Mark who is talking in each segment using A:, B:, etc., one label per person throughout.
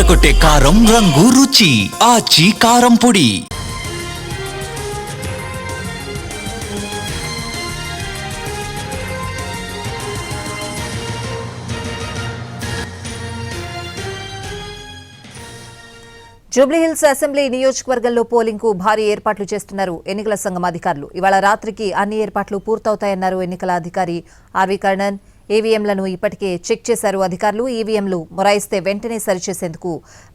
A: అదరగొట్టే కారం రంగు రుచి ఆచి కారం పొడి.
B: జూబ్లీహిల్స్ అసెంబ్లీ నియోజకవర్గంలో పోలింగ్ కు భారీ ఏర్పాట్లు చేస్తున్నారు ఎన్నికల సంఘం అధికారులు. ఇవాళ రాత్రికి అన్ని ఏర్పాట్లు పూర్తవుతాయన్నారు ఎన్నికల అధికారి ఆర్వి కర్ణన్. ఈవీఎంలను ఇప్పటికే చెక్ చేశారు అధికారులు. ఈవీఎంలు మొరాయిస్తే వెంటనే సరిచేసేందుకు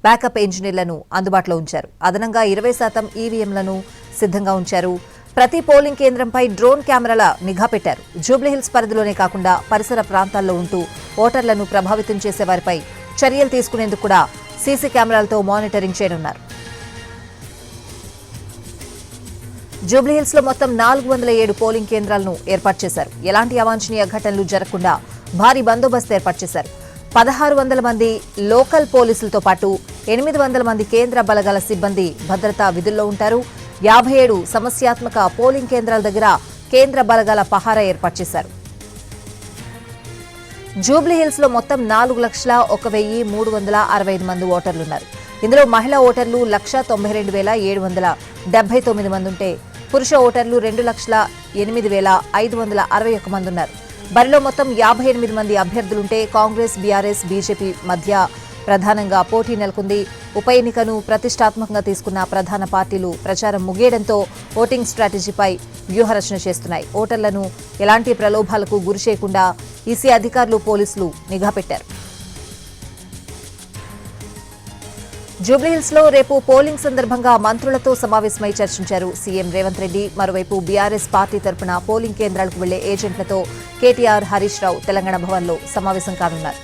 B: బ్యాకప్ ఇంజనీర్లను అందుబాటులో ఉంచారు. అదనంగా 20% ఈవీఎంలను సిద్ధంగా ఉంచారు. ప్రతి పోలింగ్ కేంద్రంపై డ్రోన్ కెమెరాల నిఘా పెట్టారు. జూబ్లీహిల్స్ పరిధిలోనే కాకుండా పరిసర ప్రాంతాల్లో ఉంటూ ఓటర్లను ప్రభావితం చేసే వారిపై చర్యలు తీసుకునేందుకు కూడా సీసీ కెమెరాలతో మానిటరింగ్ చేయనున్నారు. జూబ్లీహిల్స్ లో మొత్తం 407 పోలింగ్ కేంద్రాలను ఏర్పాటు చేశారు. ఎలాంటి అవాంఛనీయ ఘటనలు జరగకుండా భారీ బందోబస్తు ఏర్పాటు చేశారు. 1600 మంది లోకల్ పోలీసులతో పాటు 800 మంది కేంద్ర బలగాల సిబ్బంది భద్రతా విధుల్లో ఉంటారు. 57 సమస్యాత్మక పోలింగ్ కేంద్రాల దగ్గర కేంద్ర బలగాల పహారా ఏర్పాటు చేశారు. జూబ్లీహిల్స్ లో మొత్తం 4,01,365 మంది ఓటర్లున్నారు. ఇందులో మహిళా ఓటర్లు 192,779 మంది ఉంటే పురుష ఓటర్లు 2,08,561 మంది ఉన్నారు. బరిలో మొత్తం 58 మంది అభ్యర్థులుంటే కాంగ్రెస్, బీఆర్ఎస్, బీజేపీ మధ్య ప్రధానంగా పోటీ నెలకొంది. ఉప ఎన్నికను ప్రతిష్టాత్మకంగా తీసుకున్న ప్రధాన పార్టీలు ప్రచారం ముగియడంతో ఓటింగ్ స్ట్రాటజీపై వ్యూహరచన చేస్తున్నాయి. ఓటర్లను ఎలాంటి ప్రలోభాలకు గురి చేయకుండా ఈసీ అధికారులు, పోలీసులు నిఘా పెట్టారు. జూబ్లీహిల్స్ లో రేపు పోలింగ్ సందర్భంగా మంత్రులతో సమావేశమై చర్చించారు సీఎం రేవంత్ రెడ్డి. మరోవైపు బీఆర్ఎస్ పార్టీ తరపున పోలింగ్ కేంద్రాలకు వెళ్లే ఏజెంట్లతో కేటీఆర్, హరీష్ రావు తెలంగాణ భవన్లో సమావేశం కానున్నారు.